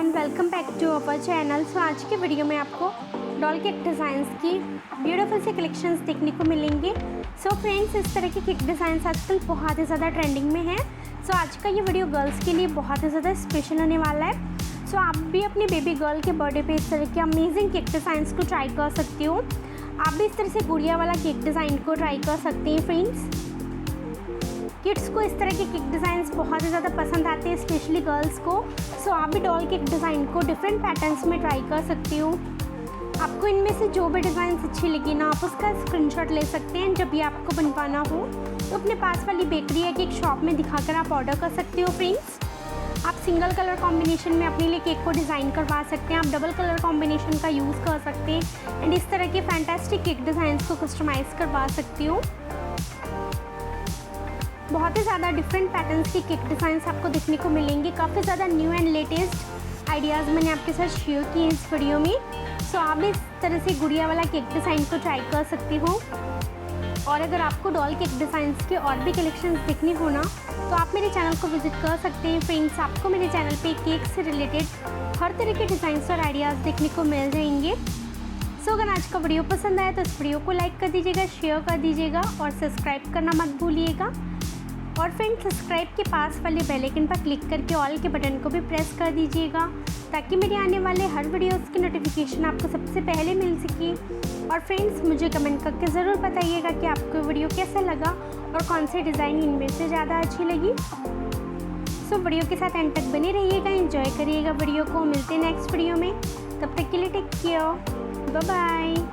Everyone, welcome back to our channel. So आज के video में आपको डॉल केक डिज़ाइंस की ब्यूटीफुल से कलेक्शंस देखने को मिलेंगे। सो फ्रेंड्स, इस तरह के केक डिज़ाइंस आजकल बहुत ही ज़्यादा ट्रेंडिंग में है। सो आज का ये वीडियो गर्ल्स के लिए बहुत ही ज़्यादा स्पेशल होने वाला है। सो आप भी अपनी बेबी गर्ल के बर्थडे पे इस तरह के अमेजिंग केक डिज़ाइंस को ट्राई कर सकती हो। आप भी इस तरह से गुड़िया वाला केक डिज़ाइन को ट्राई कर सकते हैं। फ्रेंड्स, किड्स को इस तरह के केक डिज़ाइंस बहुत ही ज़्यादा पसंद आते हैं, स्पेशली गर्ल्स को। सो आप भी डॉल केक डिज़ाइन को डिफरेंट पैटर्न्स में ट्राई कर सकती हो। आपको इनमें से जो भी डिज़ाइन अच्छी लगी ना, आप उसका स्क्रीनशॉट ले सकते हैं। जब भी आपको बनवाना हो तो अपने पास वाली बेकरी या केक शॉप में दिखाकर आप ऑर्डर कर सकते हो। फ्रेंड्स, आप सिंगल कलर कॉम्बिनेशन में अपने लिए केक को डिज़ाइन करवा सकते हैं, आप डबल कलर कॉम्बिनेशन का यूज़ कर सकते हैं एंड इस तरह के फैंटास्टिक केक डिज़ाइंस को कस्टमाइज़ करवा सकती हो। बहुत ही ज़्यादा डिफरेंट पैटर्न्स के केक डिज़ाइंस आपको देखने को मिलेंगे। काफ़ी ज़्यादा न्यू एंड लेटेस्ट आइडियाज़ मैंने आपके साथ शेयर किए इस वीडियो में। सो आप भी इस तरह से गुड़िया वाला केक डिज़ाइन को ट्राई कर सकती हो। और अगर आपको डॉल केक डिज़ाइंस के और भी कलेक्शंस देखने हो ना, तो आप मेरे चैनल को विजिट कर सकते हैं। फ्रेंड्स, आपको मेरे चैनल पे केक से रिलेटेड हर तरह के डिज़ाइंस और आइडियाज़ देखने को मिल जाएंगे। सो अगर आज का वीडियो पसंद आया तो इस वीडियो को लाइक कर दीजिएगा, शेयर कर दीजिएगा और सब्सक्राइब करना मत भूलिएगा। और फ्रेंड्स, सब्सक्राइब के पास वाले बेल आइकन पर क्लिक करके ऑल के बटन को भी प्रेस कर दीजिएगा, ताकि मेरे आने वाले हर वीडियोस की नोटिफिकेशन आपको सबसे पहले मिल सके। और फ्रेंड्स, मुझे कमेंट करके ज़रूर बताइएगा कि आपको वीडियो कैसा लगा और कौन सी डिज़ाइन इनमें से ज़्यादा अच्छी लगी। सो वीडियो के साथ एंड तक बने रहिएगा, एंजॉय करिएगा वीडियो को। मिलते हैं नेक्स्ट वीडियो में, तब तक के लिए टेक केयर, बाय बाय।